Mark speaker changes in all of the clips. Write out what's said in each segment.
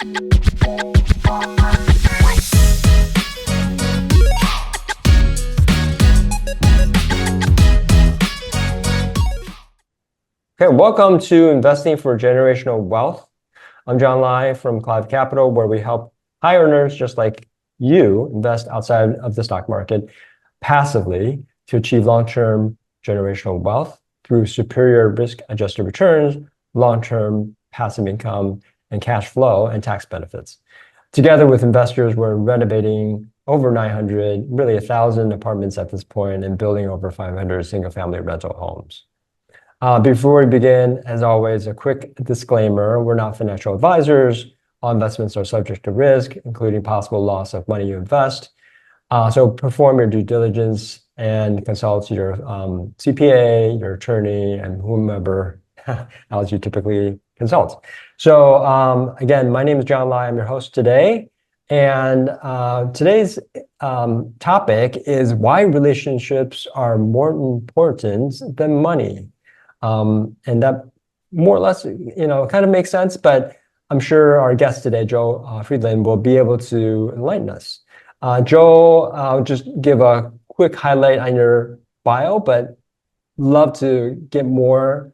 Speaker 1: Okay, welcome to Investing for Generational Wealth. I'm John Lai from Cloud Capital, where we help high earners just like you invest outside of the stock market passively to achieve long-term generational wealth through superior risk-adjusted returns, long-term passive income, and cash flow and tax benefits. Together with investors, we're renovating over 900, really 1,000 apartments at this point and building over 500 single-family rental homes. Before we begin, as always, a quick disclaimer: we're not financial advisors. All investments are subject to risk, including possible loss of money you invest. So perform your due diligence and consult your CPA, your attorney, and whomever else you typically consult. So again, my name is John Lai. I'm your host today. And today's topic is why relationships are more important than money. And that more or less, kind of makes sense, but I'm sure our guest today, Joel Friedland, will be able to enlighten us. Joel, I'll just give a quick highlight on your bio, but love to get more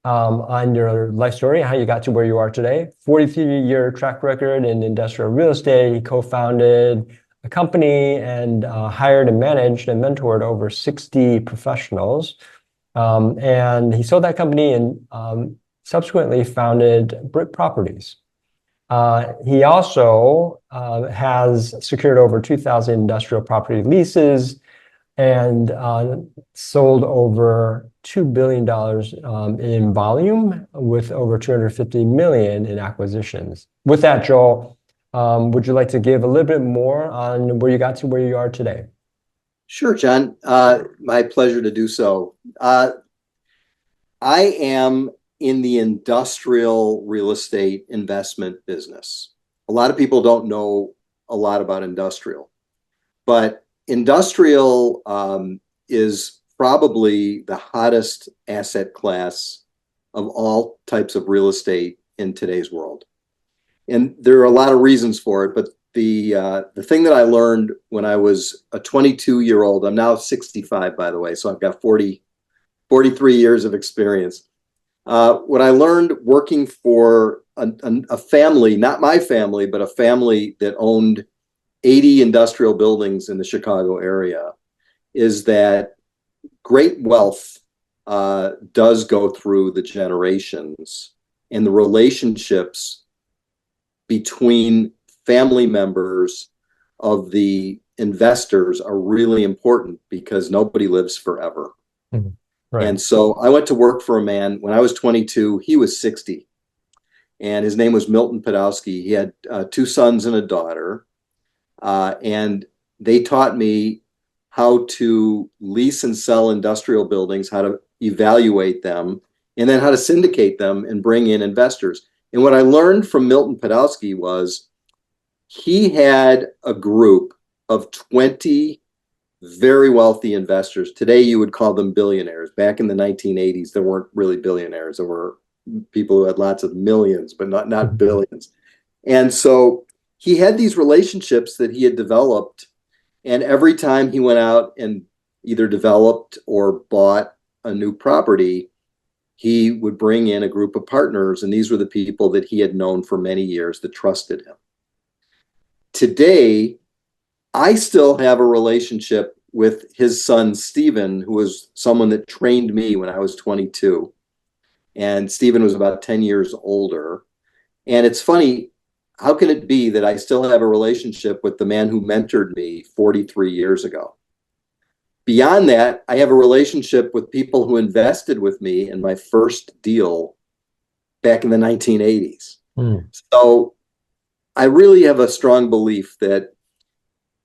Speaker 1: on your life story, how you got to where you are today. 43-year track record in industrial real estate. He co-founded a company and hired and managed and mentored over 60 professionals. And he sold that company and subsequently founded Brit Properties. He also has secured over 2,000 industrial property leases and sold over $2 billion in volume with over $250 million in acquisitions. With that, Joel, would you like to give a little bit more on where you got to where you are today?
Speaker 2: Sure, John. My pleasure to do so. I am in the industrial real estate investment business. A lot of people don't know a lot about industrial, but industrial is probably the hottest asset class of all types of real estate in today's world. And there are a lot of reasons for it, but the thing that I learned when I was a 22-year-old, I'm now 65, by the way, so I've got 43 years of experience. What I learned working for a family, not my family, but a family that owned 80 industrial buildings in the Chicago area, is that great wealth does go through the generations, and the relationships between family members of the investors are really important because nobody lives forever. Mm-hmm. Right. And so I went to work for a man when I was 22. He was 60, and his name was Milton Podolsky. He had 2 sons and a daughter, and they taught me how to lease and sell industrial buildings, how to evaluate them, and then how to syndicate them and bring in investors. And what I learned from Milton Podolsky was he had a group of 20 very wealthy investors. Today, you would call them billionaires. Back in the 1980s, there weren't really billionaires. There were people who had lots of millions, but not billions. And so he had these relationships that he had developed. And every time he went out and either developed or bought a new property, he would bring in a group of partners. And these were the people that he had known for many years that trusted him. Today, I still have a relationship with his son, Stephen, who was someone that trained me when I was 22. And Stephen was about 10 years older. And it's funny, how can it be that I still have a relationship with the man who mentored me 43 years ago? Beyond that, I have a relationship with people who invested with me in my first deal back in the 1980s. So I really have a strong belief that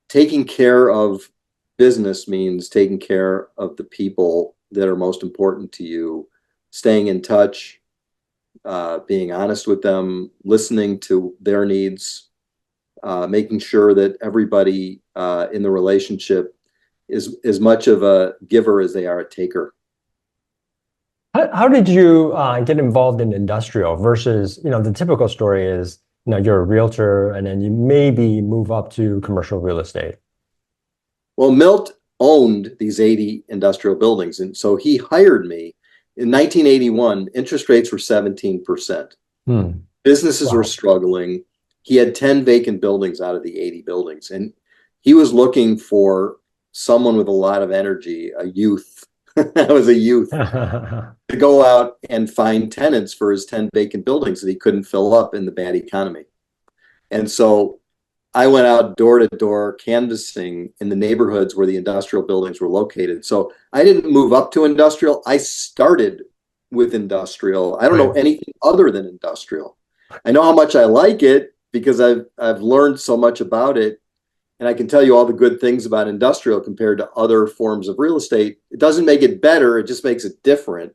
Speaker 2: taking care of business means taking care of the people that are most important to you, staying in touch, being honest with them, listening to their needs, making sure that everybody in the relationship is as much of a giver as they are a taker.
Speaker 1: How did you get involved in industrial versus, the typical story is, now you're a realtor and then you maybe move up to commercial real estate.
Speaker 2: Well, Milt owned these 80 industrial buildings. And so he hired me in 1981. Interest rates were 17%. Businesses were
Speaker 1: Wow.
Speaker 2: struggling. He had 10 vacant buildings out of the 80 buildings. And he was looking for someone with a lot of energy, a youth. I was a youth to go out and find tenants for his 10 vacant buildings that he couldn't fill up in the bad economy. And so I went out door to door canvassing in the neighborhoods where the industrial buildings were located. So I didn't move up to industrial. I started with industrial. I don't know
Speaker 1: Right.
Speaker 2: anything other than industrial. I know how much I like it because I've learned so much about it. And I can tell you all the good things about industrial compared to other forms of real estate. It doesn't make it better, it just makes it different.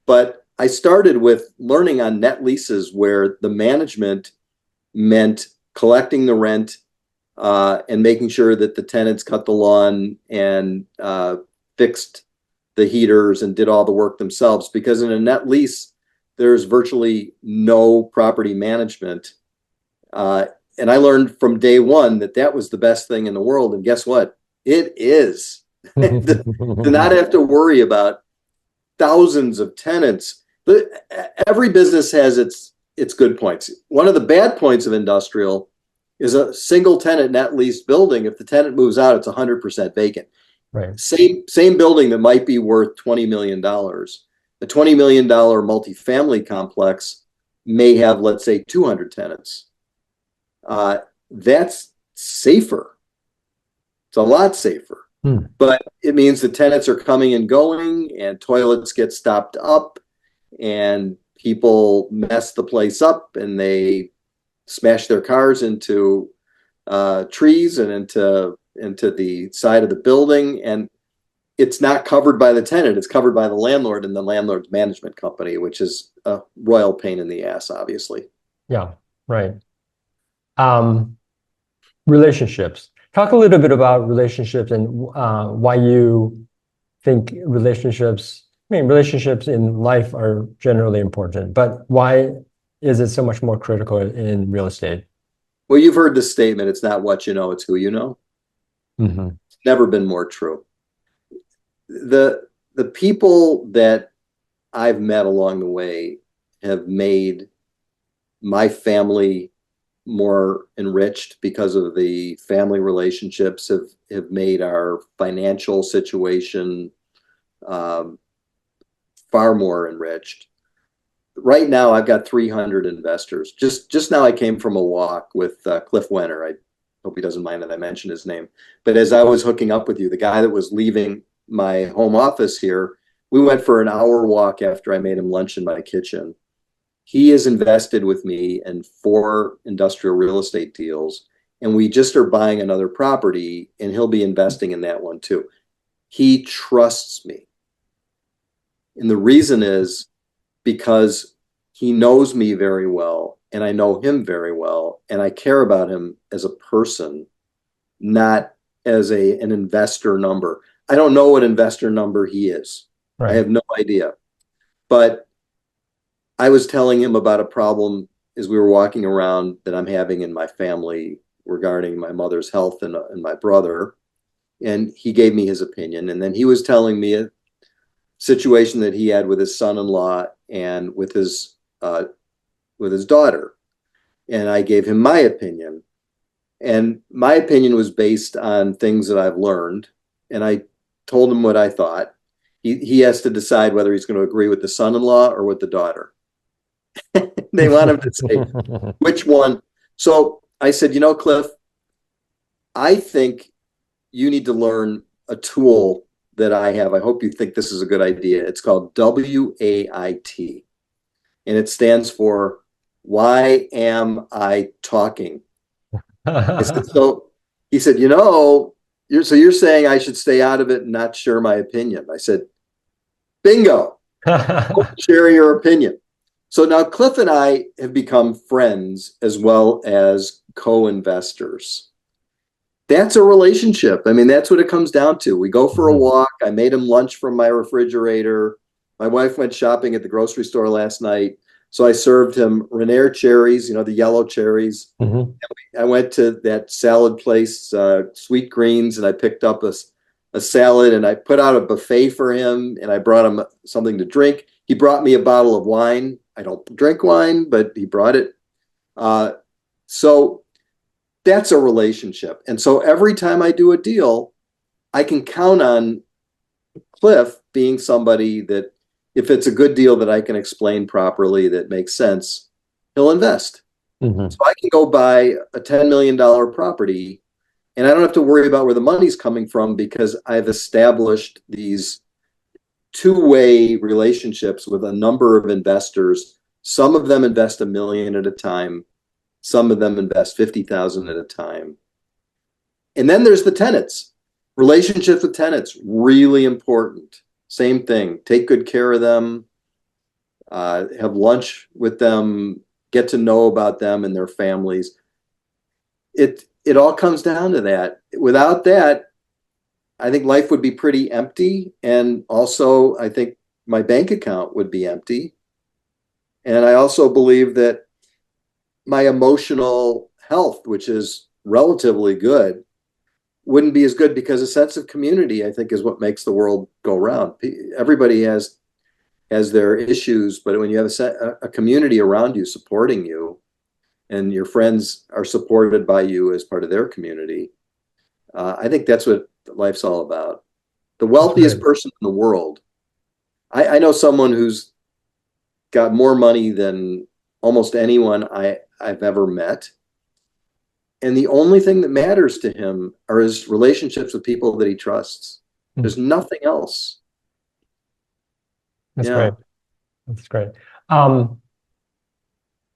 Speaker 2: But I started with learning on net leases where the management meant collecting the rent and making sure that the tenants cut the lawn and fixed the heaters and did all the work themselves. Because in a net lease, there's virtually no property management. And I learned from day one that that was the best thing in the world. And guess what? It is. To not have to worry about thousands of tenants. Every business has its good points. One of the bad points of industrial is a single tenant net lease building. If the tenant moves out, it's 100% vacant.
Speaker 1: Right.
Speaker 2: Same building that might be worth $20 million. A $20 million multifamily complex may have, let's say, 200 tenants. That's safer. It's a lot safer. But it means the tenants are coming and going, and toilets get stopped up, and people mess the place up, and they smash their cars into trees and into the side of the building, and it's not covered by the tenant. It's covered by the landlord and the landlord's management company, which is a royal pain in the ass, obviously.
Speaker 1: Yeah, right. Relationships. Talk a little bit about relationships and why you think relationships in life are generally important, but why is it so much more critical in real estate?
Speaker 2: Well, you've heard this statement, it's not what you know, it's who you know. It's never been more true. The people that I've met along the way have made my family more enriched because of the family relationships have made our financial situation far more enriched. Right now, I've got 300 investors. Just now, I came from a walk with Cliff Wenner. I hope he doesn't mind that I mentioned his name. But as I was hooking up with you, the guy that was leaving my home office here, we went for an hour walk after I made him lunch in my kitchen. He is invested with me in 4 industrial real estate deals, and we just are buying another property, and he'll be investing in that one too. He trusts me. And the reason is because he knows me very well, and I know him very well, and I care about him as a person, not as an investor number. I don't know what investor number he is.
Speaker 1: Right.
Speaker 2: I have no idea. But I was telling him about a problem as we were walking around that I'm having in my family regarding my mother's health and my brother. And he gave me his opinion. And then he was telling me a situation that he had with his son-in-law and with his daughter. And I gave him my opinion. And my opinion was based on things that I've learned. And I told him what I thought. He has to decide whether he's going to agree with the son-in-law or with the daughter. They want him to say which one. So I said, Cliff, I think you need to learn a tool that I have. I hope you think this is a good idea. It's called WAIT. And it stands for, why am I talking? So he said, you're saying I should stay out of it and not share my opinion. I said, bingo, share your opinion. So now Cliff and I have become friends as well as co-investors. That's a relationship. I mean, that's what it comes down to. We go for a walk. I made him lunch from my refrigerator. My wife went shopping at the grocery store last night. So I served him Rainier cherries, the yellow cherries.
Speaker 1: Hmm.
Speaker 2: I went to that salad place, Sweet Greens, and I picked up a salad, and I put out a buffet for him, and I brought him something to drink. He brought me a bottle of wine. I don't drink wine, but he brought it. So that's a relationship. And so every time I do a deal, I can count on Cliff being somebody that, if it's a good deal that I can explain properly that makes sense, he'll invest.
Speaker 1: Hmm.
Speaker 2: So I can go buy a $10 million property, and I don't have to worry about where the money's coming from because I've established these two-way relationships with a number of investors. Some of them invest $1 million at a time. Some of them invest 50,000 at a time. And then there's the tenants. Relationships with tenants, really important. Same thing. Take good care of them. Have lunch with them. Get to know about them and their families. It all comes down to that. Without that, I think life would be pretty empty. And also, I think my bank account would be empty. And I also believe that my emotional health, which is relatively good, wouldn't be as good, because a sense of community, I think, is what makes the world go round. Everybody has their issues, but when you have a community around you supporting you, and your friends are supported by you as part of their community, I think that's what life's all about. The wealthiest person in the world, I know someone who's got more money than almost anyone I've ever met. And the only thing that matters to him are his relationships with people that he trusts. There's nothing else.
Speaker 1: That's
Speaker 2: Yeah.
Speaker 1: great. That's great. Um,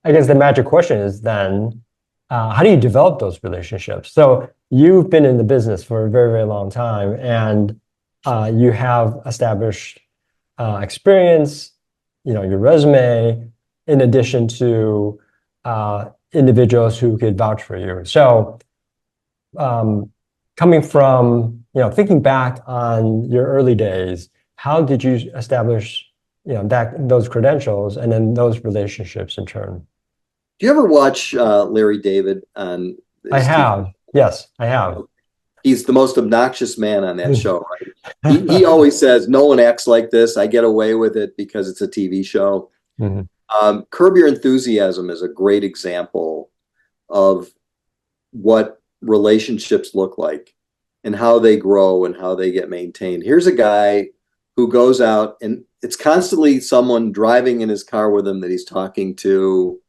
Speaker 1: I guess the magic question is then, how do you develop those relationships? So you've been in the business for a very, very long time, and you have established experience, your resume, in addition to individuals who could vouch for you. So coming from, thinking back on your early days, how did you establish, those credentials and then those relationships in turn?
Speaker 2: Do you ever watch Larry David on
Speaker 1: I
Speaker 2: his TV?
Speaker 1: have. Yes, I have.
Speaker 2: He's the most obnoxious man on that show, right? He always says, "No one acts like this. I get away with it because it's a TV show."
Speaker 1: Mhm.
Speaker 2: Curb Your Enthusiasm is a great example of what relationships look like and how they grow and how they get maintained. Here's a guy who goes out, and it's constantly someone driving in his car with him that he's talking to,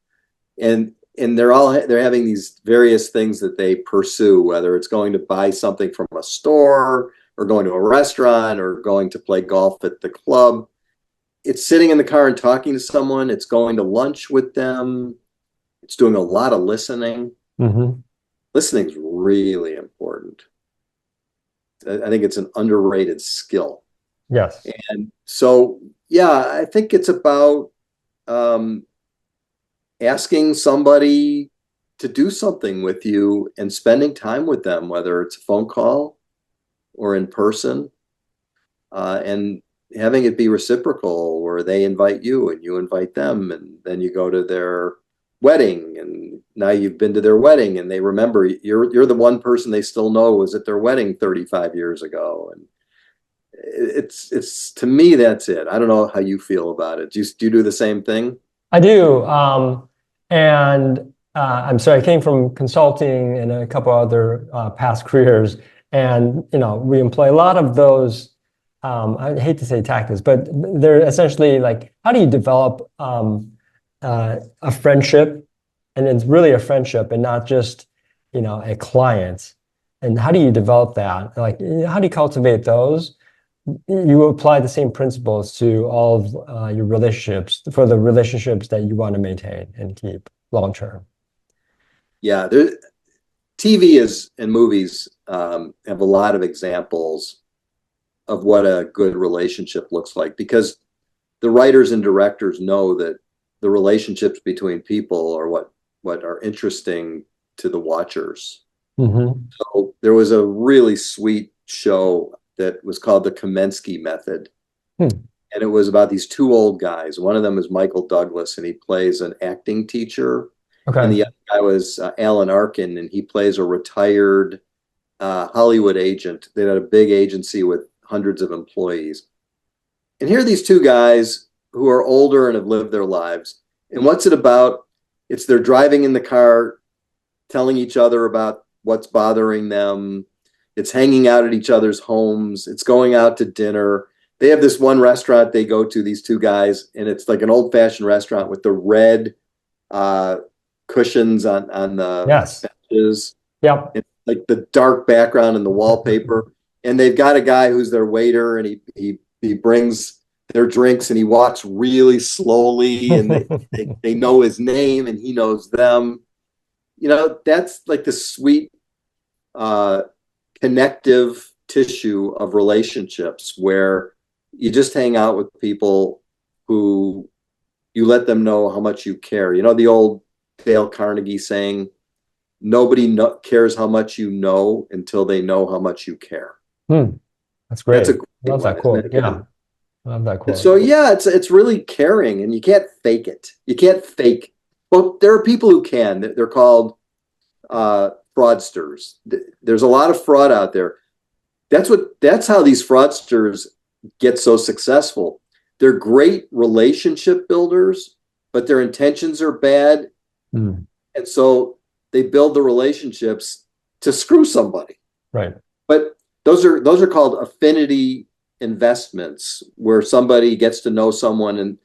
Speaker 2: and they're having these various things that they pursue, whether it's going to buy something from a store or going to a restaurant or going to play golf at the club. It's sitting in the car and talking to someone. It's going to lunch with them. It's doing a lot of listening.
Speaker 1: Hmm.
Speaker 2: Listening is really important. I think it's an underrated skill.
Speaker 1: Yes.
Speaker 2: And so, yeah, I think it's about um, asking somebody to do something with you and spending time with them, whether it's a phone call or in person, and having it be reciprocal, where they invite you and you invite them, and then you go to their wedding, and now you've been to their wedding, and they remember you're the one person they still know was at their wedding 35 years ago. And it's to me, that's it. I don't know how you feel about it. Do you do the same thing?
Speaker 1: I do. And I'm sorry, I came from consulting and a couple other past careers. And, we employ a lot of those, I hate to say tactics, but they're essentially like, how do you develop a friendship? And it's really a friendship and not just, a client. And how do you develop that? Like, how do you cultivate those? You apply the same principles to all of your relationships for the relationships that you want to maintain and keep long term.
Speaker 2: Yeah, TV is and movies have a lot of examples of what a good relationship looks like, because the writers and directors know that the relationships between people are what are interesting to the watchers.
Speaker 1: Hmm.
Speaker 2: So there was a really sweet show that was called The Kaminsky Method.
Speaker 1: Hmm.
Speaker 2: and it was about these two old guys. One of them is Michael Douglas, and he plays an acting teacher. And
Speaker 1: Okay.
Speaker 2: the other guy was Alan Arkin, and he plays a retired Hollywood agent. They had a big agency with hundreds of employees. And here are these two guys who are older and have lived their lives. And what's it about? It's they're driving in the car, telling each other about what's bothering them. It's hanging out at each other's homes. It's going out to dinner. They have this one restaurant they go to, these two guys, and it's like an old-fashioned restaurant with the red cushions on the
Speaker 1: Yes.
Speaker 2: benches.
Speaker 1: Yep.
Speaker 2: It's like the dark background and the wallpaper. And they've got a guy who's their waiter, and he brings their drinks, and he walks really slowly, and they know his name, and he knows them. You know, that's like the sweet connective tissue of relationships where you just hang out with people who you let them know how much you care. You know, the old Dale Carnegie saying, nobody cares how much you know until they know how much you care.
Speaker 1: That's great.
Speaker 2: That's a great
Speaker 1: Love that
Speaker 2: one,
Speaker 1: quote. Yeah. I love that
Speaker 2: and
Speaker 1: quote.
Speaker 2: so, yeah, it's really caring, and you can't fake it. You can't fake. Well, there are people who can. They're called fraudsters. There's a lot of fraud out there. That's how these fraudsters get so successful. They're great relationship builders, but their intentions are bad. And so they build the relationships to screw somebody.
Speaker 1: Right.
Speaker 2: But those are called affinity investments, where somebody gets to know someone, and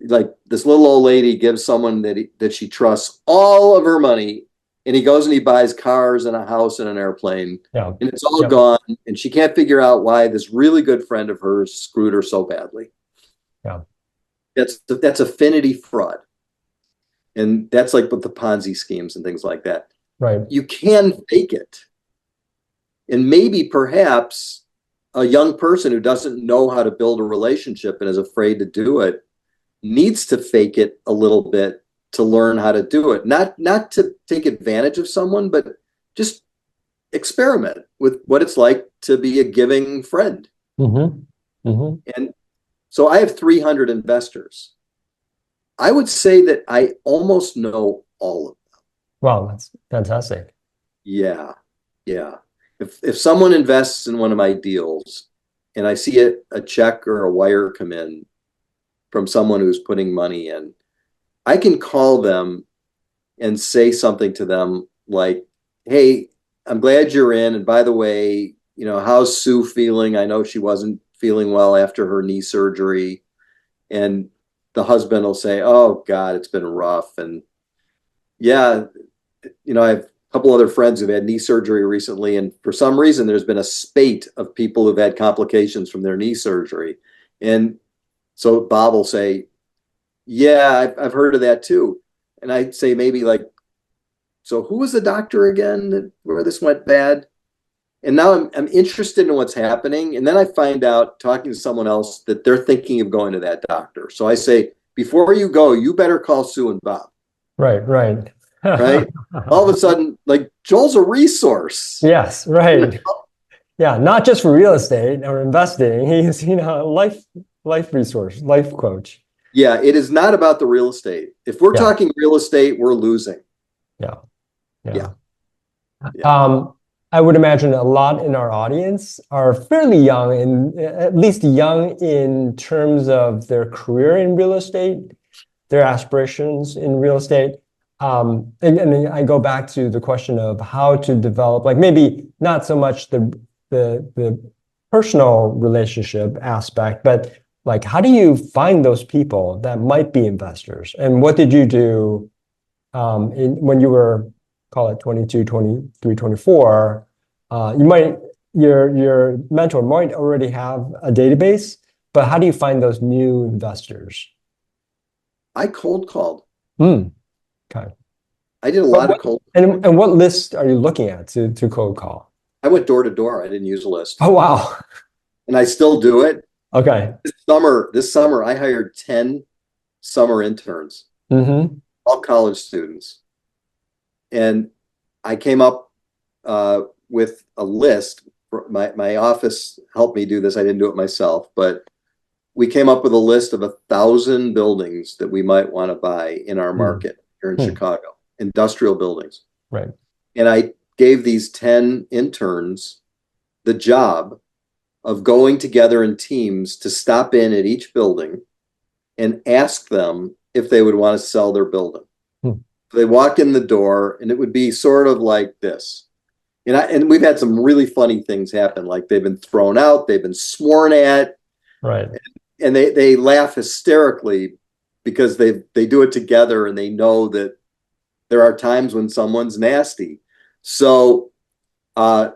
Speaker 2: like this little old lady gives someone that she trusts all of her money, and he goes and he buys cars and a house and an airplane,
Speaker 1: Yeah.
Speaker 2: and it's all gone, and she can't figure out why this really good friend of hers screwed her so badly.
Speaker 1: Yeah.
Speaker 2: That's affinity fraud. And that's like with the Ponzi schemes and things like that.
Speaker 1: Right.
Speaker 2: You can fake it. And maybe perhaps a young person who doesn't know how to build a relationship and is afraid to do it needs to fake it a little bit to learn how to do it. Not to take advantage of someone, but just experiment with what it's like to be a giving friend. And so I have 300 investors. I would say that I almost know all of them.
Speaker 1: Wow, that's fantastic.
Speaker 2: Yeah. If someone invests in one of my deals and I see a check or a wire come in from someone who's putting money in, I can call them and say something to them like, hey, I'm glad you're in. And by the way, you know, how's Sue feeling? I know she wasn't feeling well after her knee surgery. And the husband will say, oh God, it's been rough. And yeah, you know, I have a couple other friends who've had knee surgery recently. And for some reason, there's been a spate of people who've had complications from their knee surgery. And so Bob will say, yeah, I've heard of that too. And I'd say maybe like, so who was the doctor again where this went bad? And now I'm interested in what's happening. And then I find out, talking to someone else, that they're thinking of going to that doctor. So I say, before you go, you better call Sue and Bob.
Speaker 1: Right.
Speaker 2: Right. All of a sudden, like, Joel's a resource.
Speaker 1: Yes, right. Yeah, not just for real estate or investing. He's, a life resource, life coach.
Speaker 2: Yeah, it is not about the real estate. If we're talking real estate, we're losing.
Speaker 1: Yeah. I would imagine a lot in our audience are fairly young, and at least young in terms of their career in real estate, their aspirations in real estate. And I go back to the question of how to develop, like maybe not so much the personal relationship aspect, but like how do you find those people that might be investors? And what did you do when you were, call it 22, 23, 24? Your mentor might already have a database, but how do you find those new investors?
Speaker 2: I cold called.
Speaker 1: Okay.
Speaker 2: I did a lot of cold.
Speaker 1: And what list are you looking at to cold call?
Speaker 2: I went door to door. I didn't use a list.
Speaker 1: Oh, wow.
Speaker 2: And I still do it.
Speaker 1: Okay.
Speaker 2: This summer, I hired 10 summer interns, all college students. And I came up with a list. My office helped me do this. I didn't do it myself, but we came up with a list of 1,000 buildings that we might want to buy in our
Speaker 1: Hmm.
Speaker 2: market here in
Speaker 1: Hmm.
Speaker 2: Chicago, industrial buildings.
Speaker 1: Right.
Speaker 2: And I gave these 10 interns the job of going together in teams to stop in at each building and ask them if they would want to sell their building.
Speaker 1: Hmm.
Speaker 2: They walk in the door and it would be sort of like this. And we've had some really funny things happen. Like they've been thrown out, they've been sworn at,
Speaker 1: Right.
Speaker 2: and they laugh hysterically because they do it together and they know that there are times when someone's nasty. So I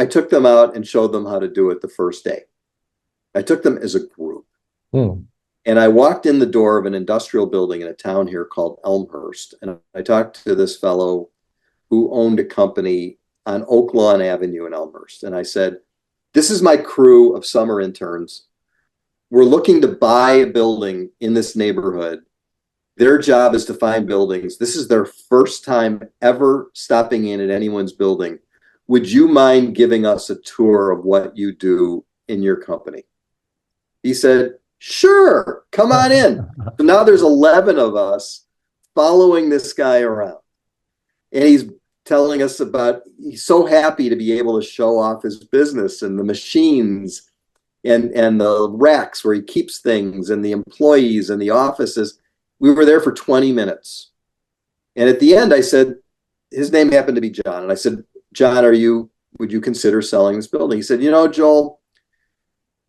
Speaker 2: took them out and showed them how to do it the first day. I took them as a group.
Speaker 1: Hmm.
Speaker 2: And I walked in the door of an industrial building in a town here called Elmhurst. And I talked to this fellow who owned a company on Oak Lawn Avenue in Elmhurst. And I said, this is my crew of summer interns. We're looking to buy a building in this neighborhood. Their job is to find buildings. This is their first time ever stopping in at anyone's building. Would you mind giving us a tour of what you do in your company? He said, sure, come on in. So now there's 11 of us following this guy around. And he's telling us about, he's so happy to be able to show off his business and the machines and the racks where he keeps things and the employees and the offices. We were there for 20 minutes. And at the end, I said, his name happened to be John. And I said, John, would you consider selling this building? He said, Joel,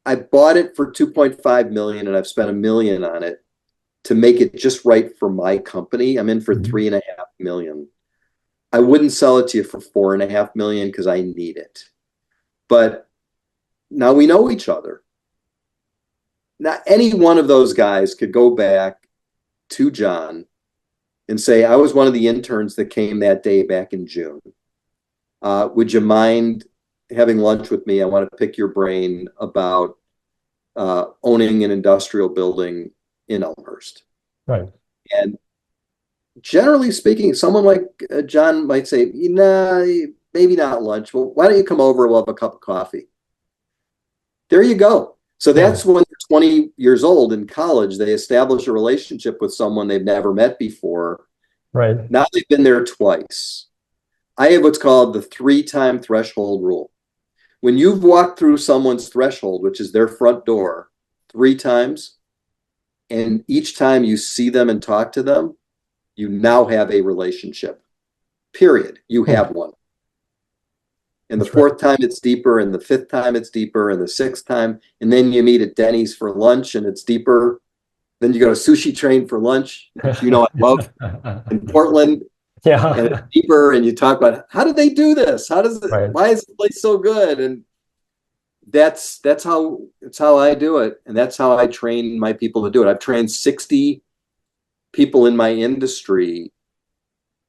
Speaker 2: I bought it for 2.5 million and I've spent $1 million on it to make it just right for my company. I'm in for 3.5 million. I wouldn't sell it to you for 4.5 million because I need it. But now we know each other. Now, any one of those guys could go back to John and say, I was one of the interns that came that day back in June. Would you mind having lunch with me? I want to pick your brain about owning an industrial building in Elmhurst.
Speaker 1: Right.
Speaker 2: And generally speaking, someone like John might say, maybe not lunch. Well, why don't you come over? We'll have a cup of coffee. There you go. So that's when they're 20 years old in college, they establish a relationship with someone they've never met before.
Speaker 1: Right.
Speaker 2: Now they've been there twice. I have what's called the 3-time threshold rule. When you've walked through someone's threshold, which is their front door, 3 times, and each time you see them and talk to them, you now have a relationship. Period. You have one. And the 4th time it's deeper, and the 5th time it's deeper, and the 6th time, and then you meet at Denny's for lunch and it's deeper. Then you go to Sushi Train for lunch, which I love in Portland.
Speaker 1: Yeah.
Speaker 2: And it's deeper, and you talk about how do they do this? How does it?
Speaker 1: Right.
Speaker 2: Why is the place so good? And that's how I do it, and that's how I train my people to do it. I've trained 60 people in my industry,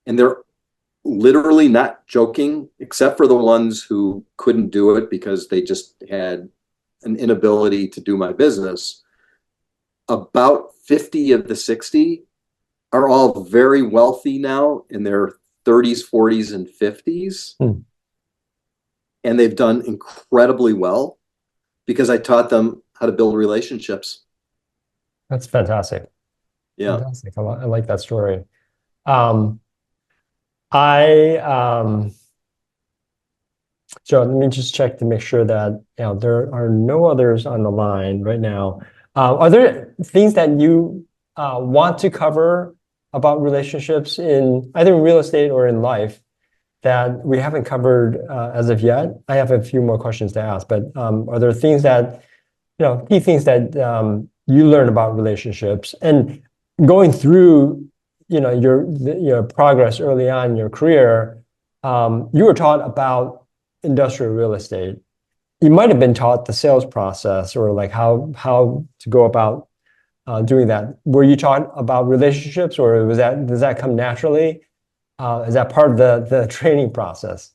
Speaker 2: and they're literally not joking, except for the ones who couldn't do it because they just had an inability to do my business. About 50 of the 60 are all very wealthy now in their 30s, 40s, and 50s. And they've done incredibly well because I taught them how to build relationships.
Speaker 1: That's fantastic.
Speaker 2: Yeah.
Speaker 1: Fantastic. I like that story. I so let me just check to make sure that there are no others on the line right now. Are there things that you want to cover about relationships in either real estate or in life that we haven't covered as of yet? I have a few more questions to ask, but are there things that key things that you learn about relationships and going through your progress early on in your career? You were taught about industrial real estate. You might have been taught the sales process or like how to go about doing that. Were you taught about relationships, or does that come naturally? Is that part of the training process?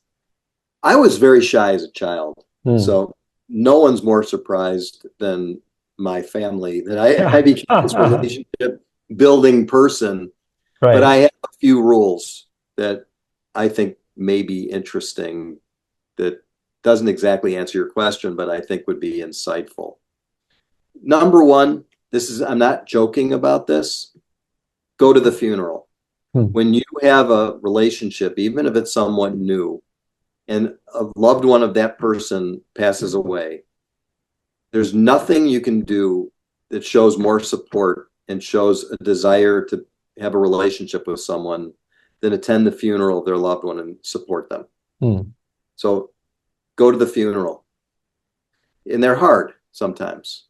Speaker 2: I was very shy as a child,
Speaker 1: Hmm.
Speaker 2: so no one's more surprised than my family that I became this relationship building person.
Speaker 1: Right.
Speaker 2: But I have a few rules that I think may be interesting that doesn't exactly answer your question, but I think would be insightful. Number one, I'm not joking about this. Go to the funeral.
Speaker 1: Hmm.
Speaker 2: When you have a relationship, even if it's somewhat new, and a loved one of that person passes away, there's nothing you can do that shows more support and shows a desire to have a relationship with someone than attend the funeral of their loved one and support them.
Speaker 1: Hmm.
Speaker 2: So go to the funeral. And they're hard sometimes.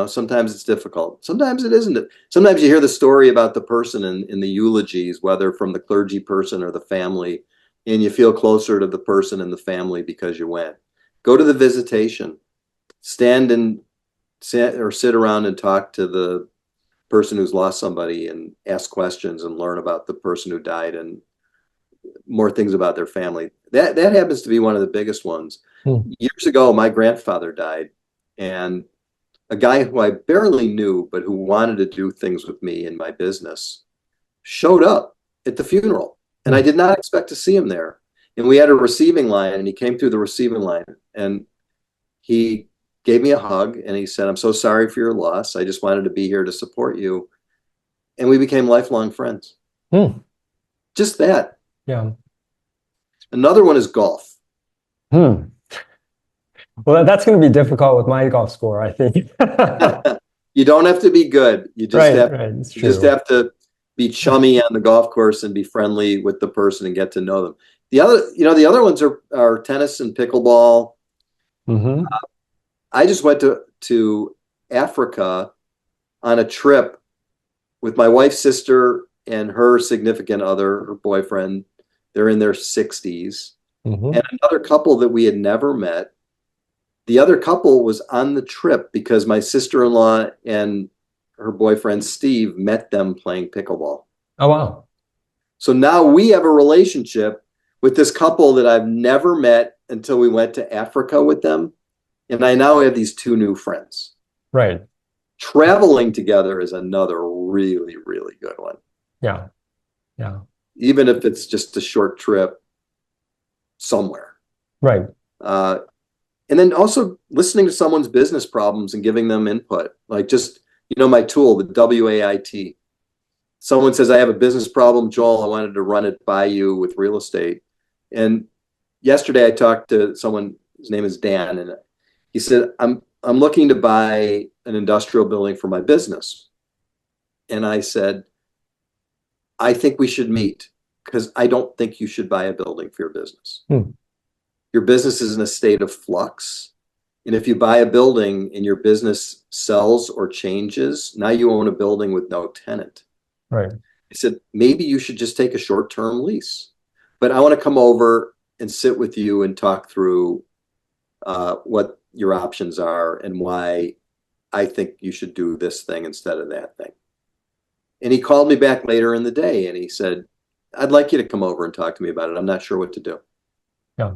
Speaker 2: Sometimes it's difficult. Sometimes it isn't. Sometimes you hear the story about the person in the eulogies, whether from the clergy person or the family, and you feel closer to the person and the family because you went. Go to the visitation. Stand and sit around and talk to the person who's lost somebody and ask questions and learn about the person who died and more things about their family. That happens to be one of the biggest ones.
Speaker 1: Hmm.
Speaker 2: Years ago, my grandfather died, and a guy who I barely knew, but who wanted to do things with me in my business, showed up at the funeral. And I
Speaker 1: Hmm.
Speaker 2: did not expect to see him there. And we had a receiving line, and he came through the receiving line, and he gave me a hug, and he said, "I'm so sorry for your loss. I just wanted to be here to support you." And we became lifelong friends.
Speaker 1: Hmm.
Speaker 2: Just that.
Speaker 1: Yeah.
Speaker 2: Another one is golf.
Speaker 1: Hmm. Well, that's going to be difficult with my golf score, I think.
Speaker 2: You don't have to be good.
Speaker 1: Right, right. It's
Speaker 2: You just
Speaker 1: true.
Speaker 2: have to be chummy on the golf course and be friendly with the person and get to know them. The other ones are tennis and pickleball.
Speaker 1: Hmm.
Speaker 2: I just went to Africa on a trip with my wife's sister and her significant other, her boyfriend. They're in their 60s. And
Speaker 1: Hmm.
Speaker 2: another couple that we had never met. The other couple was on the trip because my sister-in-law and her boyfriend Steve met them playing pickleball.
Speaker 1: Oh, wow.
Speaker 2: So now we have a relationship with this couple that I've never met until we went to Africa with them. And I now have these two new friends.
Speaker 1: Right.
Speaker 2: Traveling together is another really, really good one.
Speaker 1: Yeah. Yeah.
Speaker 2: Even if it's just a short trip somewhere.
Speaker 1: Right.
Speaker 2: Uh, and then also listening to someone's business problems and giving them input. Like just, my tool, the WAIT. Someone says, I have a business problem, Joel, I wanted to run it by you with real estate. And yesterday I talked to someone, his name is Dan, and he said, I'm looking to buy an industrial building for my business. And I said, I think we should meet because I don't think you should buy a building for your business.
Speaker 1: Hmm.
Speaker 2: Your business is in a state of flux. And if you buy a building and your business sells or changes, now you own a building with no tenant.
Speaker 1: Right.
Speaker 2: I said, maybe you should just take a short-term lease. But I want to come over and sit with you and talk through what your options are and why I think you should do this thing instead of that thing. And he called me back later in the day and he said, I'd like you to come over and talk to me about it. I'm not sure what to do.
Speaker 1: Yeah.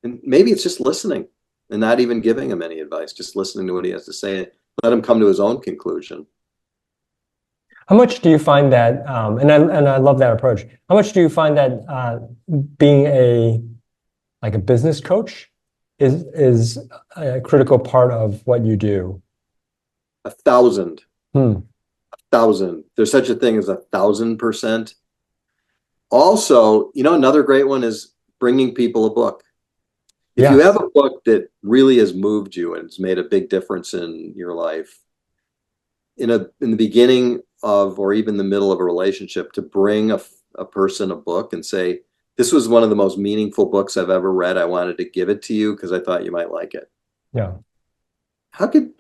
Speaker 2: And maybe it's just listening and not even giving him any advice, just listening to what he has to say. Let him come to his own conclusion.
Speaker 1: How much do you find that, and I love that approach. How much do you find that being like a business coach is a critical part of what you do?
Speaker 2: 1,000,
Speaker 1: Hmm.
Speaker 2: 1,000. There's such a thing as 1,000%. Also, another great one is bringing people a book. If you have
Speaker 1: Yes.
Speaker 2: a book that really has moved you and has made a big difference in your life, in the beginning of or even the middle of a relationship, to bring a person a book and say, this was one of the most meaningful books I've ever read. I wanted to give it to you because I thought you might like it.
Speaker 1: Yeah.
Speaker 2: How could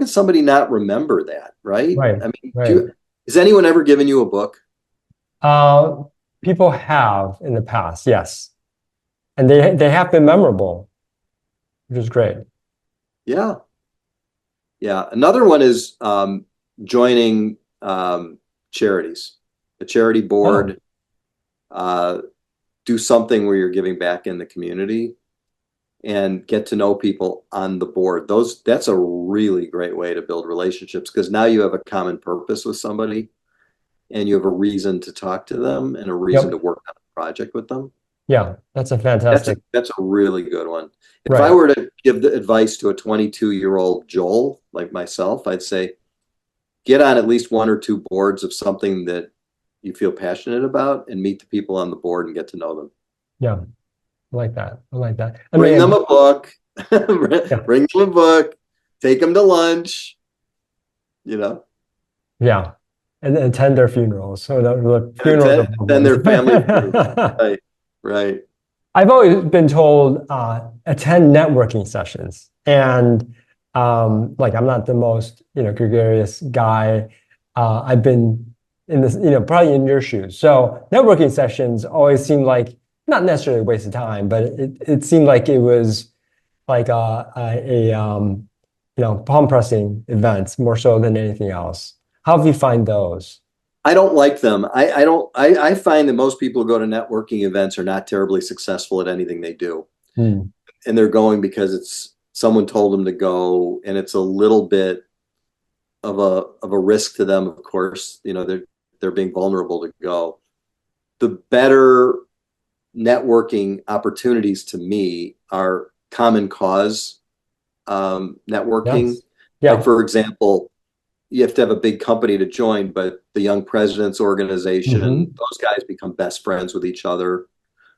Speaker 2: somebody not remember that, right?
Speaker 1: Right.
Speaker 2: I mean,
Speaker 1: Right.
Speaker 2: has anyone ever given you a book?
Speaker 1: Uh, People have in the past, yes, and they have been memorable, which is great.
Speaker 2: Yeah. Yeah. Another one is joining charities, a charity
Speaker 1: Oh,
Speaker 2: board, uh, do something where you're giving back in the community and get to know people on the board. That's a really great way to build relationships because now you have a common purpose with somebody and you have a reason to talk to them and a reason to
Speaker 1: yep.
Speaker 2: work on a project with them.
Speaker 1: Yeah, that's a
Speaker 2: That's a
Speaker 1: fantastic.
Speaker 2: that's a really good one. If I
Speaker 1: Right.
Speaker 2: were to give the advice to a 22-year-old Joel like myself, I'd say get on at least one or two boards of something that you feel passionate about and meet the people on the board and get to know them.
Speaker 1: Yeah, I like that. I like that. I
Speaker 2: Bring them
Speaker 1: mean,
Speaker 2: a book,
Speaker 1: yeah,
Speaker 2: bring them a book, take them to lunch, you know,
Speaker 1: yeah. And attend their funerals. So the
Speaker 2: and
Speaker 1: funerals of loved
Speaker 2: attend
Speaker 1: ones.
Speaker 2: their family funeral. Right, right.
Speaker 1: I've always been told attend networking sessions, and like I'm not the most gregarious guy. I've been in this, probably in your shoes. So networking sessions always seemed like not necessarily a waste of time, but it seemed like it was like palm pressing events more so than anything else. How have you find those?
Speaker 2: I don't like them. I don't. I find that most people who go to networking events are not terribly successful at anything they do,
Speaker 1: Hmm.
Speaker 2: and they're going because it's someone told them to go, and it's a little bit of a risk to them. Of course, they're being vulnerable to go. The better networking opportunities to me are common cause networking.
Speaker 1: Yes.
Speaker 2: Like,
Speaker 1: Yeah.
Speaker 2: for example, you have to have a big company to join, but the Young Presidents Organization,
Speaker 1: Hmm.
Speaker 2: those guys become best friends with each other.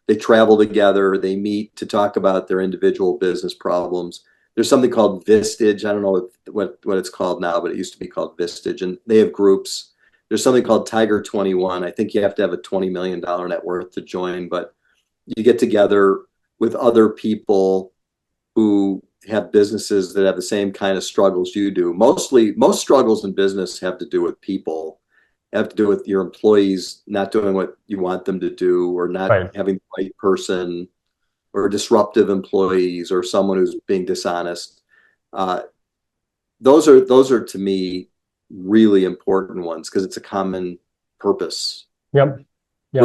Speaker 2: They travel together, they meet to talk about their individual business problems. There's something called Vistage. I don't know what it's called now, but it used to be called Vistage, and they have groups. There's something called Tiger 21. I think you have to have a $20 million net worth to join, but you get together with other people who have businesses that have the same kind of struggles you do. Most struggles in business have to do with people, have to do with your employees not doing what you want them to do, or not
Speaker 1: Right.
Speaker 2: having the right person, or disruptive employees, or someone who's being dishonest. Uh, those are to me really important ones because it's a common purpose.
Speaker 1: Yep. Yep.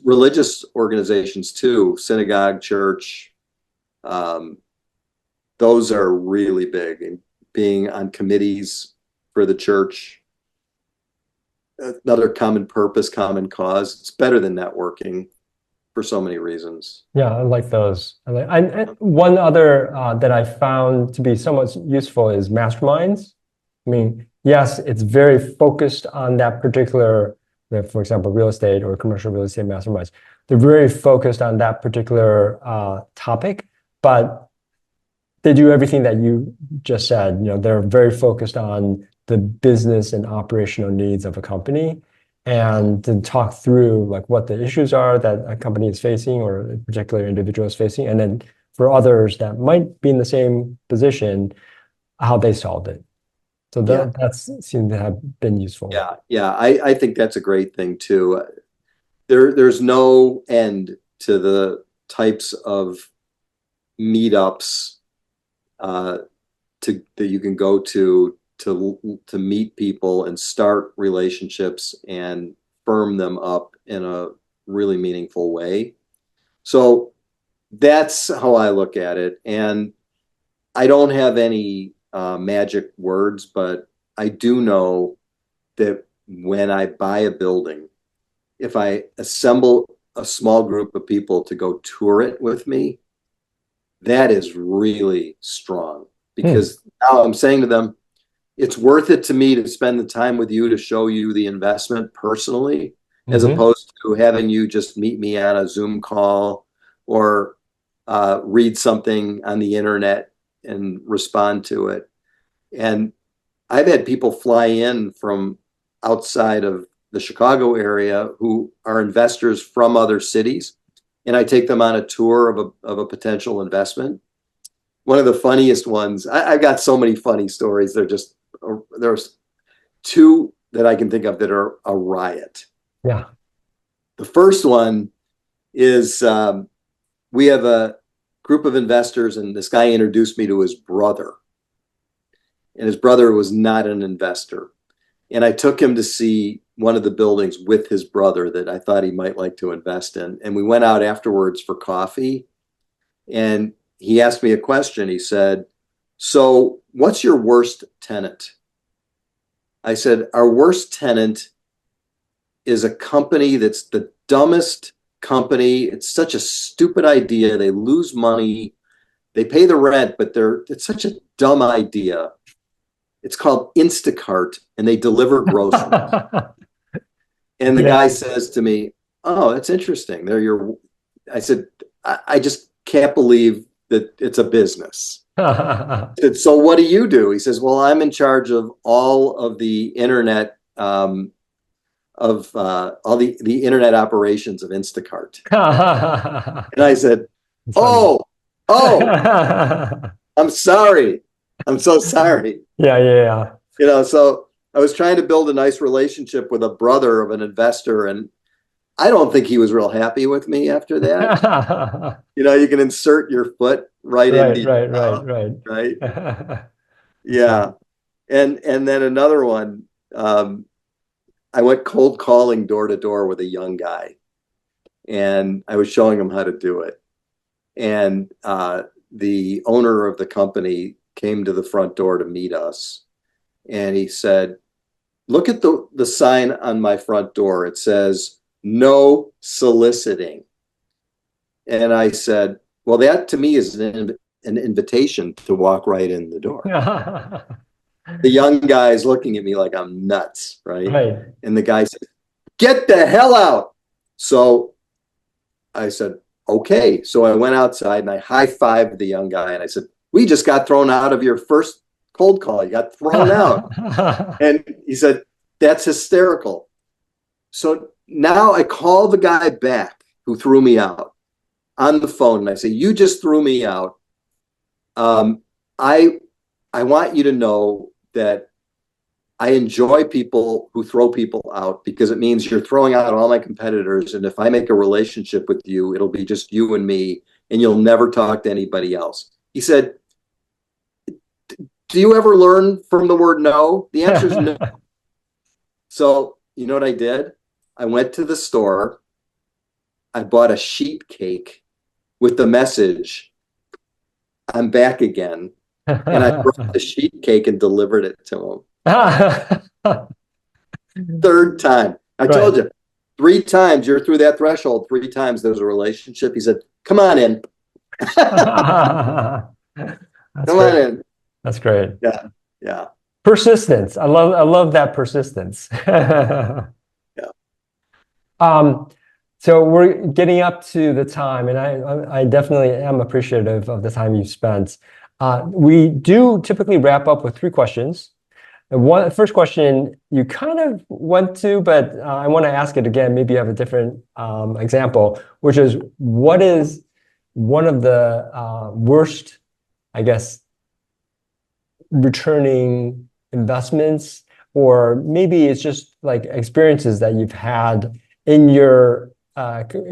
Speaker 2: Religious organizations too, synagogue, church, um, those are really big. And being on committees for the church, another common purpose, common cause. It's better than networking for so many reasons.
Speaker 1: Yeah, I like those. One other that I found to be somewhat useful is masterminds. I mean, yes, it's very focused on that particular, for example, real estate or commercial real estate masterminds. They're very focused on that particular topic, but they do everything that you just said. They're very focused on the business and operational needs of a company and to talk through like what the issues are that a company is facing or a particular individual is facing. And then for others that might be in the same position, how they solved it. So
Speaker 2: Yeah.
Speaker 1: that's seemed to have been useful.
Speaker 2: Yeah. Yeah. I think that's a great thing too. There's no end to the types of meetups uh, that you can go to meet people and start relationships and firm them up in a really meaningful way. So that's how I look at it. And I don't have any magic words, but I do know that when I buy a building, if I assemble a small group of people to go tour it with me, that is really strong
Speaker 1: Hmm.
Speaker 2: because now I'm saying to them, it's worth it to me to spend the time with you to show you the investment personally, as
Speaker 1: Hmm.
Speaker 2: opposed to having you just meet me on a Zoom call or read something on the internet and respond to it. And I've had people fly in from outside of the Chicago area who are investors from other cities, and I take them on a tour of a potential investment. One of the funniest ones, I've got so many funny stories. There's two that I can think of that are a riot.
Speaker 1: Yeah.
Speaker 2: The first one is we have a group of investors, and this guy introduced me to his brother, and his brother was not an investor. And I took him to see one of the buildings with his brother that I thought he might like to invest in. And we went out afterwards for coffee, and he asked me a question. He said, "So, what's your worst tenant?" I said, "Our worst tenant is a company that's the dumbest company. It's such a stupid idea. They lose money. They pay the rent, but it's such a dumb idea. It's called Instacart, and they deliver groceries. And the guy says to me, "Oh, that's interesting. I said, I just can't believe that it's a business." I said, "So what do you do?" He says, "Well, I'm in charge of all of the internet all the internet operations of Instacart." And I said, "Oh, I'm sorry. I'm so sorry."
Speaker 1: Yeah.
Speaker 2: So I was trying to build a nice relationship with a brother of an investor, and I don't think he was real happy with me after that. You can insert your foot right into your mouth, right? Yeah. And then another one, I went cold calling door to door with a young guy, and I was showing him how to do it. And the owner of the company came to the front door to meet us, and he said, "Look at the sign on my front door. It says no soliciting." And I said, "Well, that to me is an invitation to walk right in the door." The young guy is looking at me like I'm nuts, right?
Speaker 1: Right.
Speaker 2: And the guy said, "Get the hell out." So I said, "Okay." So I went outside and I high-fived the young guy and I said, "We just got thrown out of your first cold call. You got thrown out." And he said, "That's hysterical." So now I call the guy back who threw me out on the phone, and I say, "You just threw me out. I want you to know that I enjoy people who throw people out, because it means you're throwing out all my competitors. And if I make a relationship with you, it'll be just you and me, and you'll never talk to anybody else." He said, "Do you ever learn from the word no?" The answer is no. So you know what I did? I went to the store. I bought a sheet cake with the message, "I'm back again." And I brought the sheet cake and delivered it to him. Third time. I told you, 3 times you're through that threshold. 3 times there's a relationship. He said, "Come on in." Come on in.
Speaker 1: That's great.
Speaker 2: Yeah.
Speaker 1: Persistence. I love that persistence.
Speaker 2: Yeah.
Speaker 1: So we're getting up to the time, and I definitely am appreciative of the time you've spent. We do typically wrap up with 3 questions. The first question you kind of went to, but I want to ask it again. Maybe you have a different example, which is, what is one of the worst, I guess, returning investments, or maybe it's just like experiences that you've had in your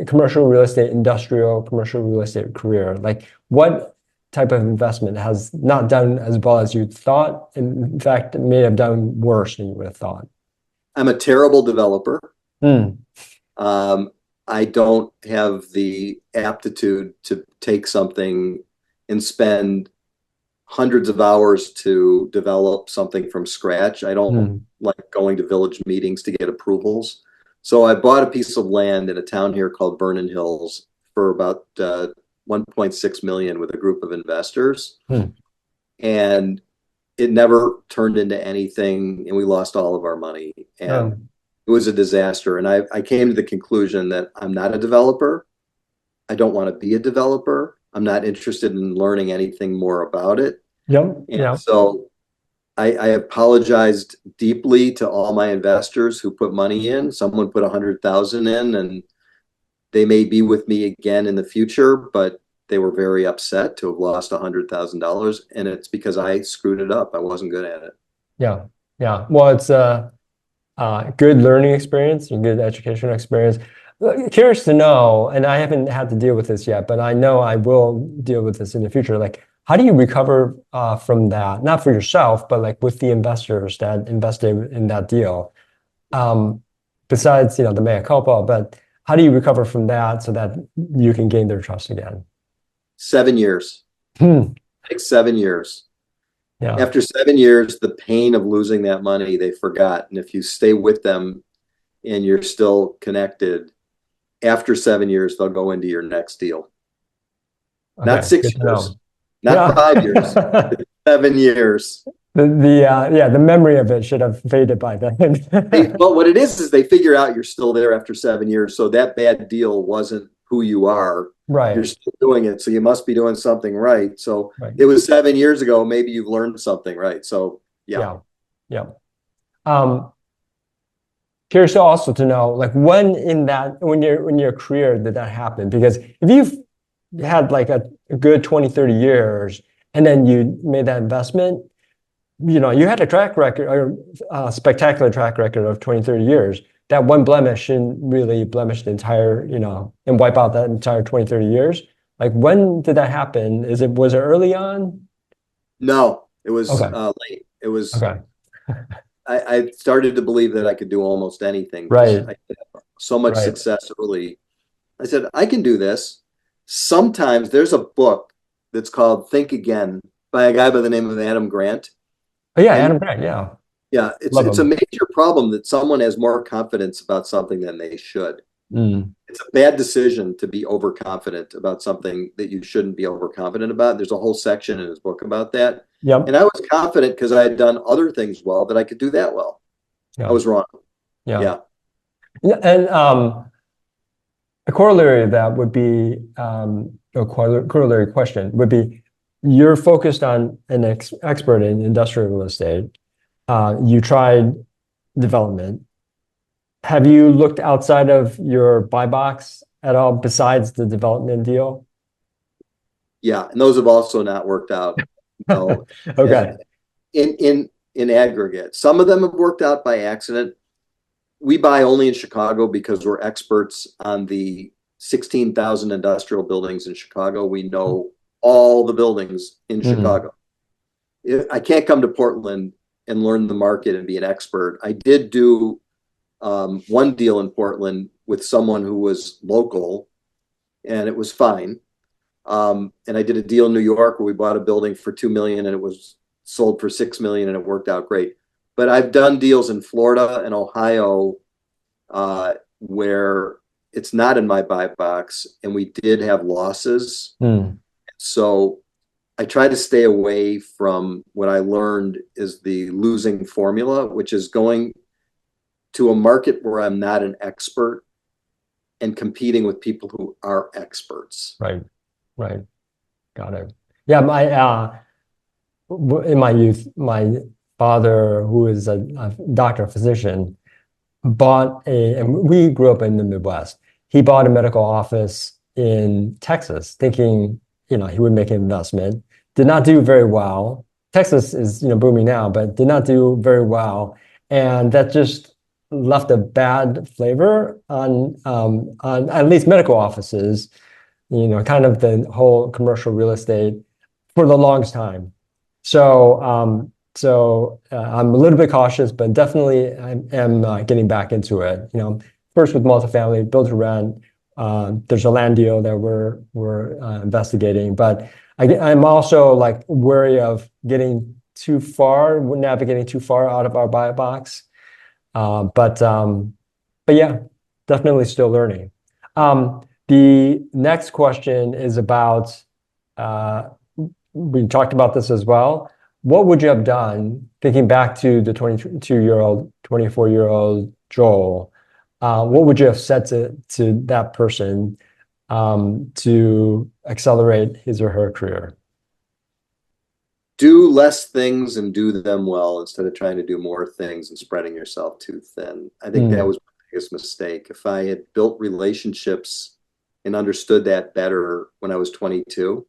Speaker 1: commercial real estate, industrial commercial real estate career? Like, what type of investment has not done as well as you thought? In fact, it may have done worse than you would have thought.
Speaker 2: I'm a terrible developer. I don't have the aptitude to take something and spend hundreds of hours to develop something from scratch. I don't like going to village meetings to get approvals. So I bought a piece of land in a town here called Vernon Hills for about 1.6 million with a group of investors. And it never turned into anything, and we lost all of our money. And it was a disaster. And I came to the conclusion that I'm not a developer. I don't want to be a developer. I'm not interested in learning anything more about it. So I apologized deeply to all my investors who put money in. Someone put 100,000 in, and they may be with me again in the future, but they were very upset to have lost $100,000, and it's because I screwed it up. I wasn't good at it.
Speaker 1: Yeah. Well, it's a good learning experience and good educational experience. Curious to know, and I haven't had to deal with this yet, but I know I will deal with this in the future. Like, how do you recover from that? Not for yourself, but like with the investors that invested in that deal. Besides, the mea culpa, but how do you recover from that so that you can gain their trust again?
Speaker 2: 7 years. Takes 7 years.
Speaker 1: Yeah.
Speaker 2: After 7 years, the pain of losing that money, they forgot. And if you stay with them and you're still connected, after 7 years, they'll go into your next deal.
Speaker 1: Okay,
Speaker 2: Not 6
Speaker 1: good to
Speaker 2: years,
Speaker 1: know.
Speaker 2: not
Speaker 1: Yeah.
Speaker 2: 5 years, 7 years.
Speaker 1: The memory of it should have faded by then.
Speaker 2: But what it is they figure out you're still there after 7 years. So that bad deal wasn't who you are. You're
Speaker 1: Right,
Speaker 2: still doing it. So you must be doing something right. So
Speaker 1: right.
Speaker 2: it was 7 years ago. Maybe you've learned something, right? So yeah.
Speaker 1: Yeah, yeah. Um, Curious also to know, like, when your career did that happen? Because if you've had like a good 20, 30 years and then you made that investment, you had a track record or a spectacular track record of 20, 30 years. That one blemish shouldn't really blemish the entire, and wipe out that entire 20, 30 years. Like, when did that happen? Was it early on?
Speaker 2: No, it was
Speaker 1: Okay.
Speaker 2: late. It was,
Speaker 1: Okay.
Speaker 2: I started to believe that I could do almost anything because
Speaker 1: Right.
Speaker 2: I had so much
Speaker 1: Right.
Speaker 2: success early. I said, I can do this. Sometimes there's a book that's called Think Again by a guy by the name of Adam Grant.
Speaker 1: Oh, yeah,
Speaker 2: And
Speaker 1: Adam Grant. Yeah.
Speaker 2: yeah, it's
Speaker 1: Love
Speaker 2: it's a
Speaker 1: him.
Speaker 2: major problem that someone has more confidence about something than they should.
Speaker 1: Mm.
Speaker 2: It's a bad decision to be overconfident about something that you shouldn't be overconfident about. There's a whole section in his book about that.
Speaker 1: Yep.
Speaker 2: And I was confident because I had done other things well that I could do that well. I
Speaker 1: Yeah.
Speaker 2: was wrong.
Speaker 1: Yeah.
Speaker 2: Yeah.
Speaker 1: Yeah, and a corollary of that would be a corollary question would be you're focused on an expert in industrial real estate. You tried development. Have you looked outside of your buy box at all besides the development deal?
Speaker 2: Yeah. And those have also not worked out. No.
Speaker 1: Okay.
Speaker 2: In aggregate. Some of them have worked out by accident. We buy only in Chicago because we're experts on the 16,000 industrial buildings in Chicago. We know all the buildings in
Speaker 1: Mm.
Speaker 2: Chicago. I can't come to Portland and learn the market and be an expert. I did do one deal in Portland with someone who was local, and it was fine. And I did a deal in New York where we bought a building for 2 million and it was sold for 6 million and it worked out great. But I've done deals in Florida and Ohio where it's not in my buy box and we did have losses.
Speaker 1: Mm.
Speaker 2: So I try to stay away from what I learned is the losing formula, which is going to a market where I'm not an expert and competing with people who are experts.
Speaker 1: Right. Right. Got it. Yeah, in my youth, my father, who is a doctor, physician, and we grew up in the Midwest. He bought a medical office in Texas, thinking, he would make an investment. Did not do very well. Texas is, booming now, but did not do very well. And that just left a bad flavor on at least medical offices, kind of the whole commercial real estate for the longest time. So I'm a little bit cautious, but definitely am getting back into it. First with multifamily, build to rent. There's a land deal that we're investigating, but I'm also like wary of getting too far, navigating too far out of our buy box. But yeah, definitely still learning. The next question is about, we talked about this as well. What would you have done, thinking back to the 22-year-old, 24-year-old Joel? What would you have said to that person to accelerate his or her career?
Speaker 2: Do less things and do them well instead of trying to do more things and spreading yourself too thin. I think that was my biggest mistake. If I had built relationships and understood that better when I was 22,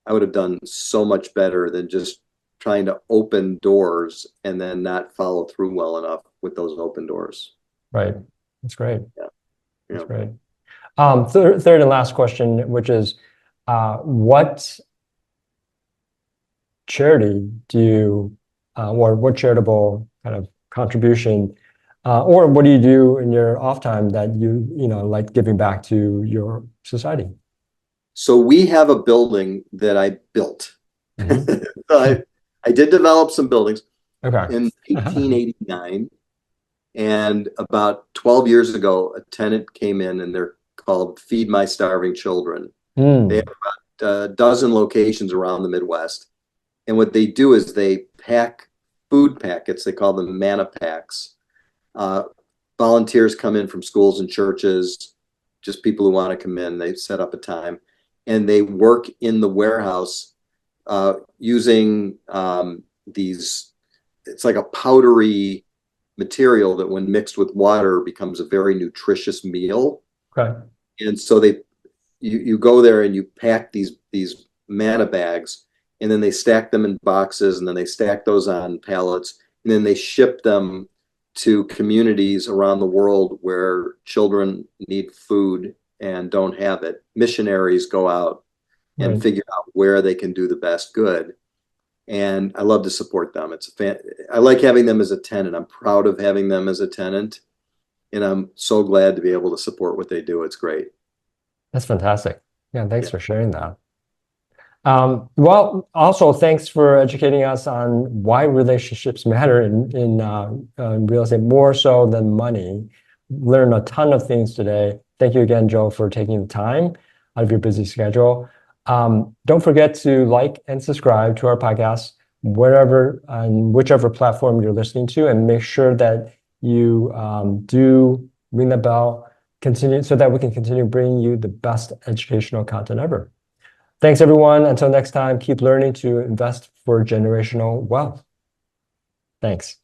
Speaker 2: I would have done so much better than just trying to open doors and then not follow through well enough with those open doors.
Speaker 1: Right. That's great.
Speaker 2: Yeah.
Speaker 1: That's great. Third and last question, which is, what charity do you, or what charitable kind of contribution, or what do you do in your off time that like giving back to your society?
Speaker 2: So we have a building that I built.
Speaker 1: Mm-hmm.
Speaker 2: So I did develop some buildings
Speaker 1: Okay.
Speaker 2: in 1889. And about 12 years ago, a tenant came in and their called Feed My Starving Children.
Speaker 1: Mm.
Speaker 2: They have about a dozen locations around the Midwest. And what they do is they pack food packets. They call them manna packs. Volunteers come in from schools and churches, just people who want to come in. They set up a time and they work in the warehouse using these, it's like a powdery material that when mixed with water becomes a very nutritious meal.
Speaker 1: Okay.
Speaker 2: And so you go there and you pack these manna bags, and then they stack them in boxes, and then they stack those on pallets, and then they ship them to communities around the world where children need food and don't have it. Missionaries go out and
Speaker 1: Right.
Speaker 2: figure out where they can do the best good. And I love to support them. I like having them as a tenant. I'm proud of having them as a tenant, and I'm so glad to be able to support what they do. It's great.
Speaker 1: That's fantastic. Yeah, thanks
Speaker 2: Yeah.
Speaker 1: for sharing that. Well, also thanks for educating us on why relationships matter in real estate more so than money. Learned a ton of things today. Thank you again, Joe, for taking the time out of your busy schedule. Don't forget to like and subscribe to our podcast, wherever on whichever platform you're listening to, and make sure that you do ring the bell, continue so that we can continue bringing you the best educational content ever. Thanks, everyone. Until next time, keep learning to invest for generational wealth. Thanks.